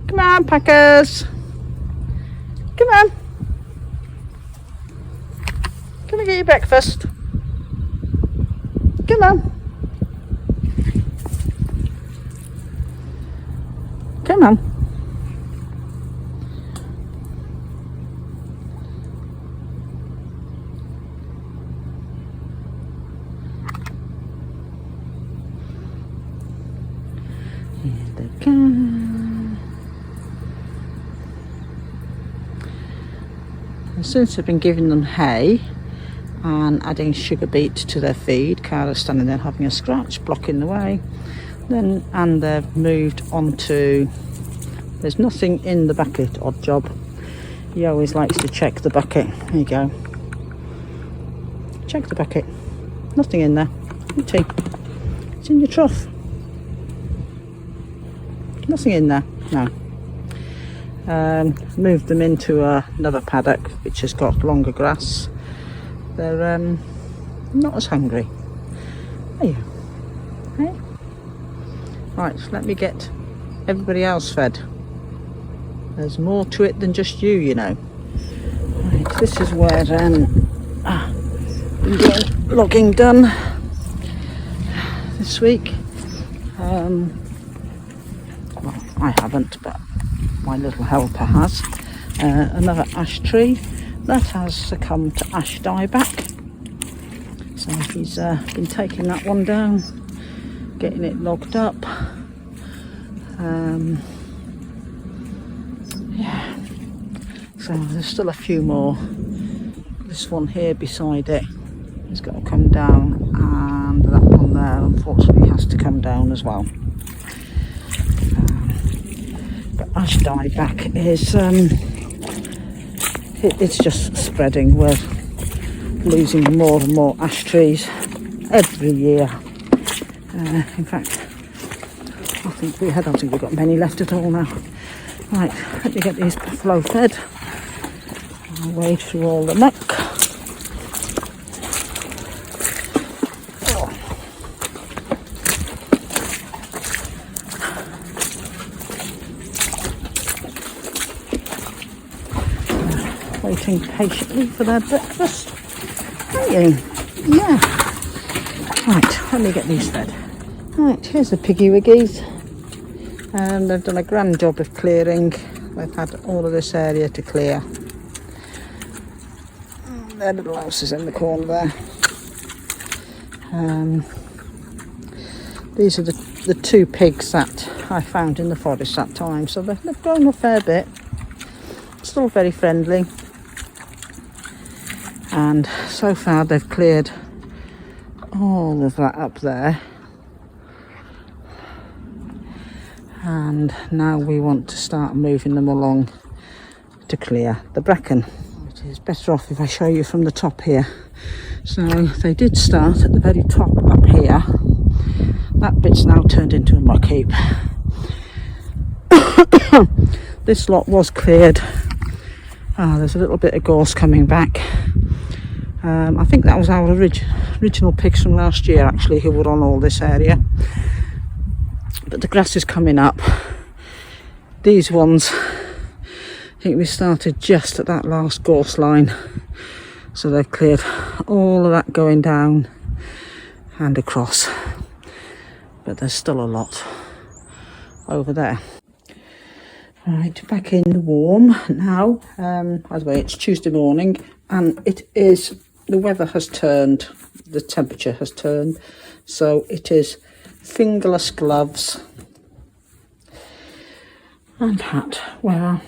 Come on, Packers. Come on. Come and get your breakfast. Come on. Come on. Here they come. And since I've been giving them hay and adding sugar beet to their feed, Cara's standing there having a scratch, blocking the way. And they've moved on to, there's nothing in the bucket, odd job. He always likes to check the bucket. There you go. Check the bucket. Nothing in there. Empty. It's in your trough. Nothing in there. No. Moved them into another paddock which has got longer grass. They're not as hungry. Are you? Hey? Right, let me get everybody else fed. There's more to it than just you, you know. Right, this is where been getting logging done this week. Well, I haven't, but my little helper has. Another ash tree that has succumbed to ash dieback. So he's been taking that one down, getting it logged up. Yeah, so there's still a few more. This one here beside it has got to come down, and that one there unfortunately has to come down as well. But ash dieback is it's just spreading. We're losing more and more ash trees every year. In fact, I don't think we've got many left at all now. Right, let me get these buffalo fed. I'll wade through all the muck. Waiting patiently for their breakfast. Aren't you? Yeah. Right, let me get these fed. Right, here's the piggy wiggies. They've done a grand job of clearing. They've had all of this area to clear. Their little house is in the corner there. These are the two pigs that I found in the forest that time, so they've grown a fair bit. Still very friendly. And so far they've cleared all of that up there. And now we want to start moving them along to clear the bracken. It is better off if I show you from the top here. So they did start at the very top up here. That bit's now turned into a muck heap. This lot was cleared. There's a little bit of gorse coming back. I think that was our original pigs from last year actually who were on all this area. But the grass is coming up. These ones, I think we started just at that last gorse line. So they've cleared all of that going down and across. But there's still a lot over there. Right, back in the warm now. By the way, it's Tuesday morning and the weather has turned, the temperature has turned. So it is fingerless gloves and hat wear.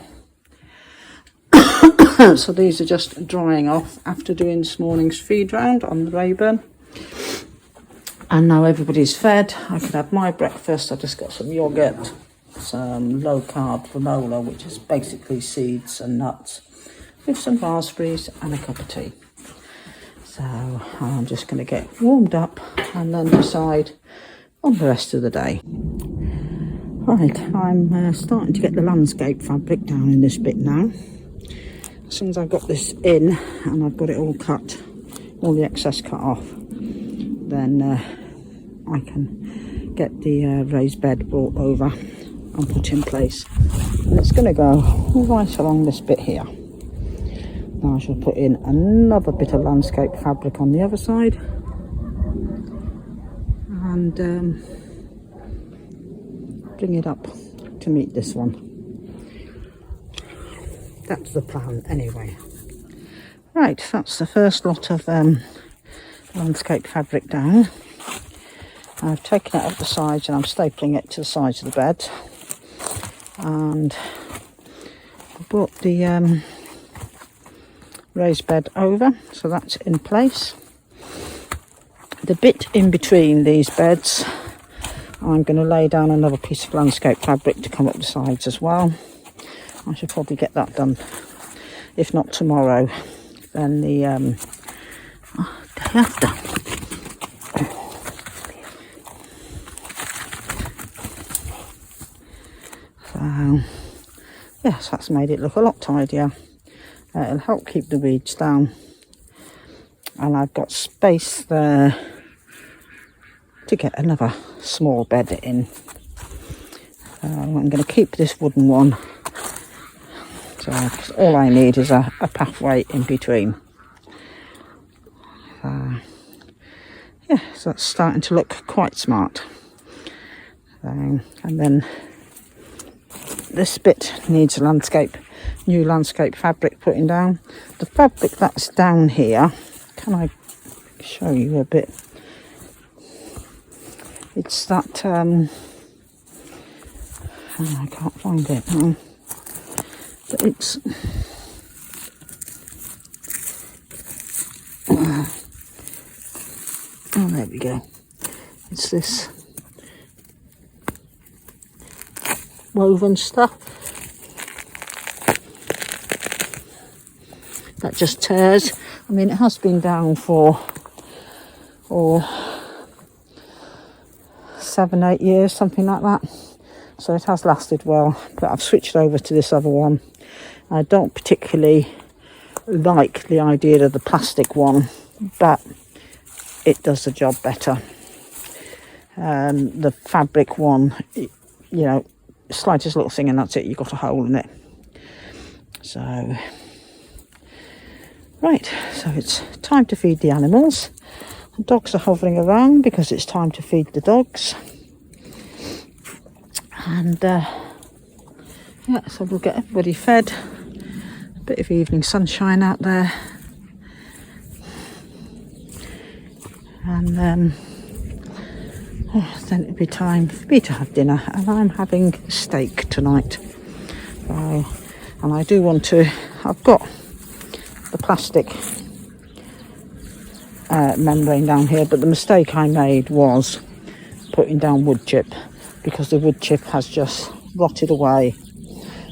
So these are just drying off after doing this morning's feed round on the Rayburn. And now everybody's fed. I can have my breakfast. I've just got some yoghurt, some low carb granola, which is basically seeds and nuts, with some raspberries and a cup of tea. So I'm just going to get warmed up and then decide on the rest of the day. Right, I'm starting to get the landscape fabric down in this bit now. As soon as I've got this in and I've got it all cut, all the excess cut off, then I can get the raised bed brought over and put in place. and it's going to go right along this bit here. Now I shall put in another bit of landscape fabric on the other side, and bring it up to meet this one. That's the plan anyway. Right, that's the first lot of landscape fabric down. I've taken it up the sides and I'm stapling it to the sides of the bed, and I brought the raised bed over, so that's in place. The bit in between these beds, I'm going to lay down another piece of landscape fabric to come up the sides as well. I should probably get that done, if not tomorrow, then the day after. So yes, that's made it look a lot tidier. It'll help keep the weeds down, and I've got space there to get another small bed in. I'm going to keep this wooden one, so all I need is a pathway in between. Yeah, so that's starting to look quite smart. And then this bit needs a new landscape fabric putting down. The fabric that's down here, can I show you a bit? It's that, oh, I can't find it now, but it's, oh, there we go. It's this woven stuff that just tears. I mean, it has been down for 7-8 years, something like that, so it has lasted well, but I've switched over to this other one. I don't particularly like the idea of the plastic one, but it does the job better. The fabric one, you know, slightest little thing and that's it, you've got a hole in it. So right, so it's time to feed the animals. The dogs are hovering around because it's time to feed the dogs, and yeah, so we'll get everybody fed. A bit of evening sunshine out there, and then it'll be time for me to have dinner, and I'm having steak tonight. And I do want to, I've got the plastic membrane down here, but the mistake I made was putting down wood chip, because the wood chip has just rotted away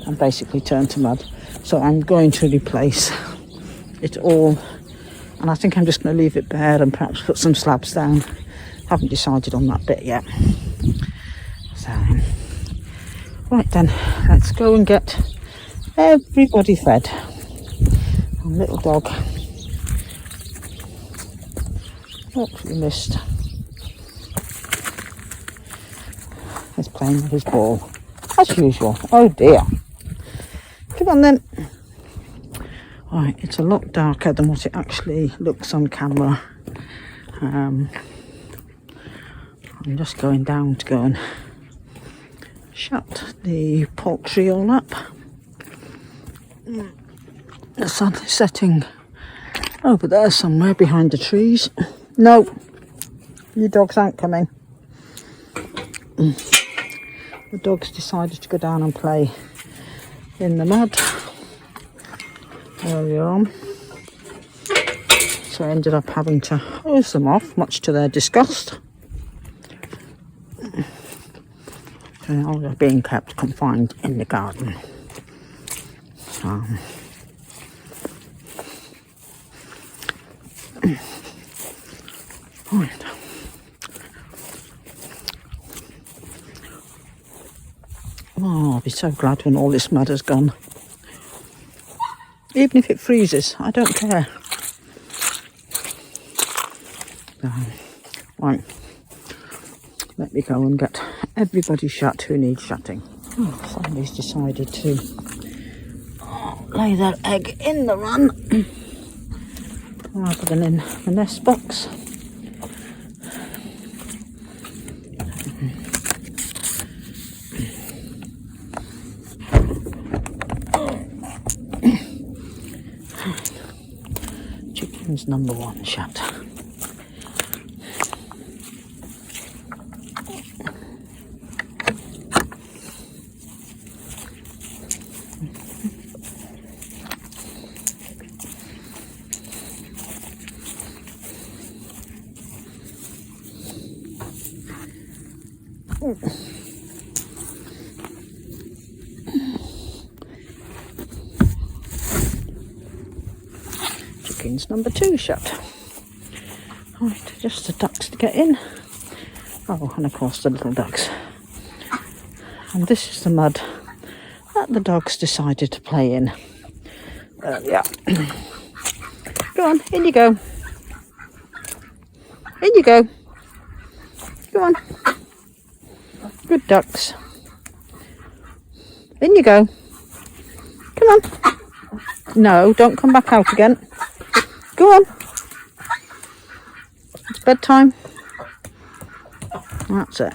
and basically turned to mud. So I'm going to replace it all, and I think I'm just going to leave it bare and perhaps put some slabs down. Haven't decided on that bit yet. So right then, let's go and get everybody fed. Our little dog, oops, we missed, is playing with his ball as usual. Oh dear, come on then. Right, it's a lot darker than what it actually looks on camera. I'm just going down to go and shut the poultry all up. The sun is setting over there somewhere behind the trees. No, you dogs aren't coming. The dogs decided to go down and play in the mud earlier on, so I ended up having to hose them off, much to their disgust. So now they're being kept confined in the garden. Right. Oh, I'll be so glad when all this mud is gone. Even if it freezes, I don't care. Right, let me go and get everybody shut who needs shutting. Oh, somebody's decided to lay their egg in the run rather than in the nest box. Chicken's number 1 shut. Chicken's number 2 shut. Right, just the ducks to get in. Oh, and of course the little ducks. And this is the mud that the dogs decided to play in earlier. Go on, in you go. In you go. Go on. Good ducks. In you go. Come on. No, don't come back out again. Go on. It's bedtime. That's it.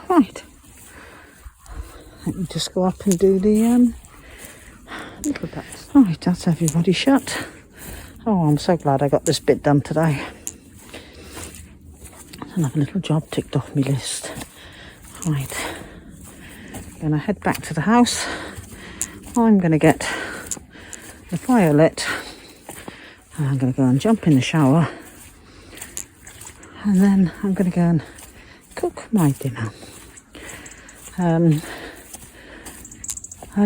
Right. Let me just go up and do the little pets. Right, that's everybody shut. Oh, I'm so glad I got this bit done today. Another little job ticked off my list. Right. I'm going to head back to the house. I'm going to get the fire lit. And I'm going to go and jump in the shower. And then I'm going to go and cook my dinner. I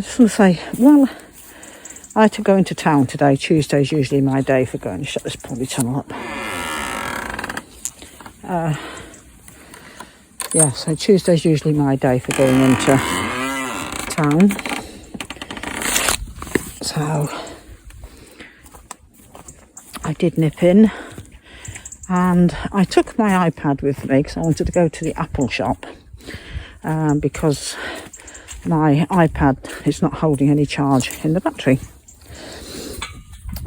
just want to say, well, I had to go into town today. Tuesday's usually my day for going to shut this polytunnel up. Yeah, so Tuesday's usually my day for going into town. So I did nip in, and I took my iPad with me because I wanted to go to the Apple shop because my iPad is not holding any charge in the battery.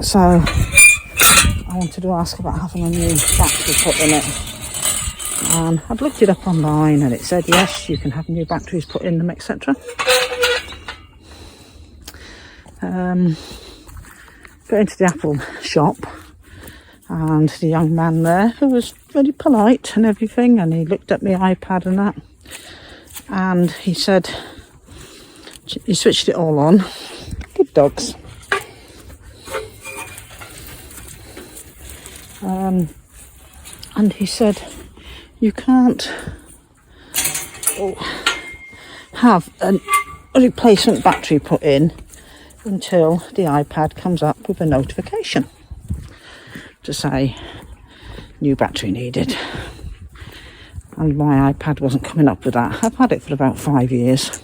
So I wanted to ask about having a new battery put in it. And I'd looked it up online and it said yes, you can have new batteries put in them, etc. Got into the Apple shop, and the young man there, who was very polite and everything, and he looked at my iPad and that, and he said, he switched it all on. Good dogs. And he said, you can't have a replacement battery put in until the iPad comes up with a notification to say new battery needed. And my iPad wasn't coming up with that. I've had it for about 5 years.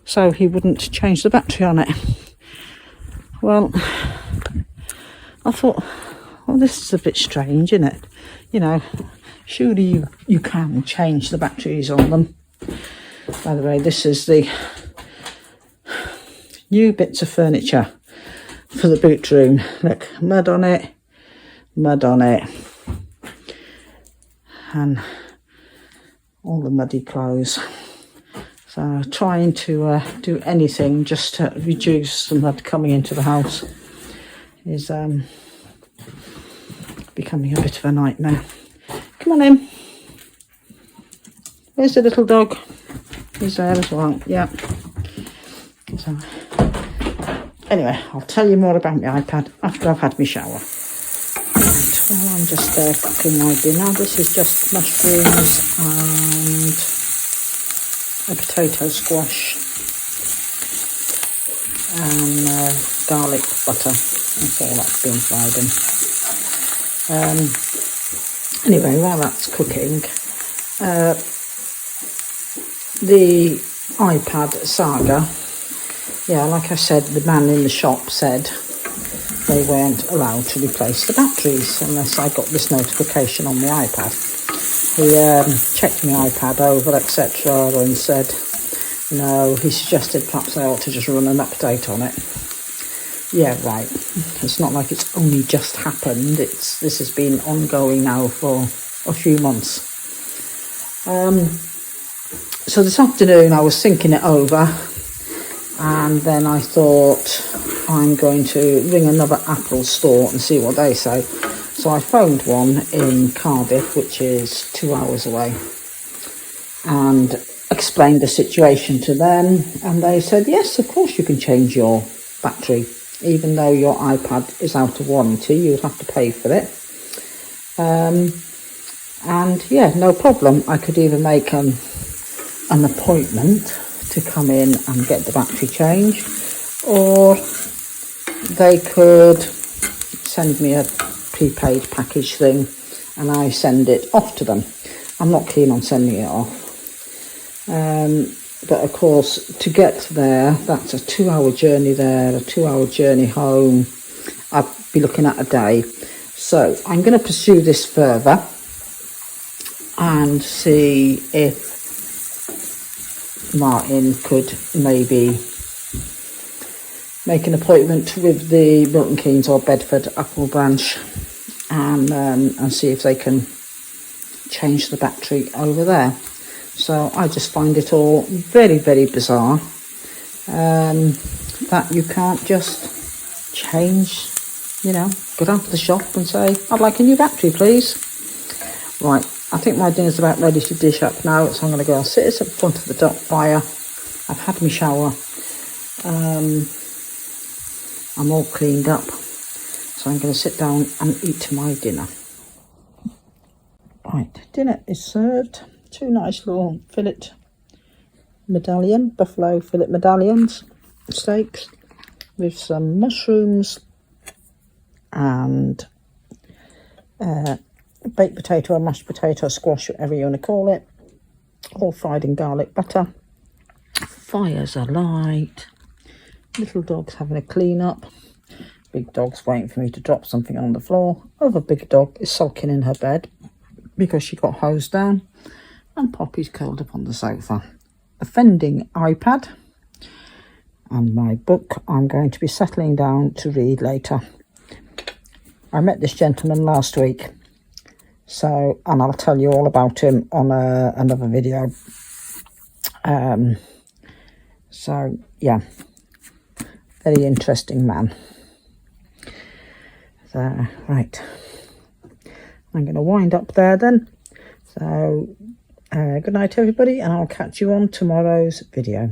So he wouldn't change the battery on it. Well, I thought, well, this is a bit strange, isn't it? You know, surely you can change the batteries on them. By the way, this is the new bits of furniture for the boot room. Look, mud on it, and all the muddy clothes. So trying to do anything just to reduce the mud coming into the house is becoming a bit of a nightmare. Come on in. There's the little dog. He's there as well. Yeah. So anyway, I'll tell you more about my iPad after I've had my shower. Right, well, I'm just cooking my dinner. This is just mushrooms and a potato squash and garlic butter. That's all that's being fried in. Anyway, while that's cooking, the iPad Saga, yeah, like I said, the man in the shop said they weren't allowed to replace the batteries unless I got this notification on the iPad. He checked my iPad over, etc., and said, no, he suggested perhaps I ought to just run an update on it. Yeah, right. It's not like it's only just happened. This has been ongoing now for a few months. So this afternoon I was thinking it over, and then I thought I'm going to ring another Apple store and see what they say. So I phoned one in Cardiff, which is 2 hours away, and explained the situation to them, and they said, yes, of course you can change your battery. Even though your iPad is out of warranty, you would have to pay for it. And yeah, no problem. I could either make an appointment to come in and get the battery changed, or they could send me a prepaid package thing and I send it off to them. I'm not keen on sending it off. But of course, to get there, that's a 2 hour journey there, a 2 hour journey home. I'd be looking at a day. So I'm going to pursue this further and see if Martin could maybe make an appointment with the Milton Keynes or Bedford Apple branch and see if they can change the battery over there. So I just find it all very, very bizarre that you can't just change, go down to the shop and say, I'd like a new battery, please. Right, I think my dinner's about ready to dish up now, so I'm going to go and sit at the front of the duck fire. I've had my shower. I'm all cleaned up, so I'm going to sit down and eat my dinner. Right, dinner is served. 2 nice little buffalo fillet medallions, steaks, with some mushrooms and baked potato or mashed potato, squash, whatever you want to call it, all fried in garlic butter. Fires are light. Little dog's having a clean up. Big dog's waiting for me to drop something on the floor. Other big dog is sulking in her bed because she got hosed down. And Poppy's curled up on the sofa. Offending iPad and my book I'm going to be settling down to read later. I met this gentleman last week, and I'll tell you all about him on another video. So yeah, very interesting man. So right, I'm going to wind up there then. So good night everybody, and I'll catch you on tomorrow's video.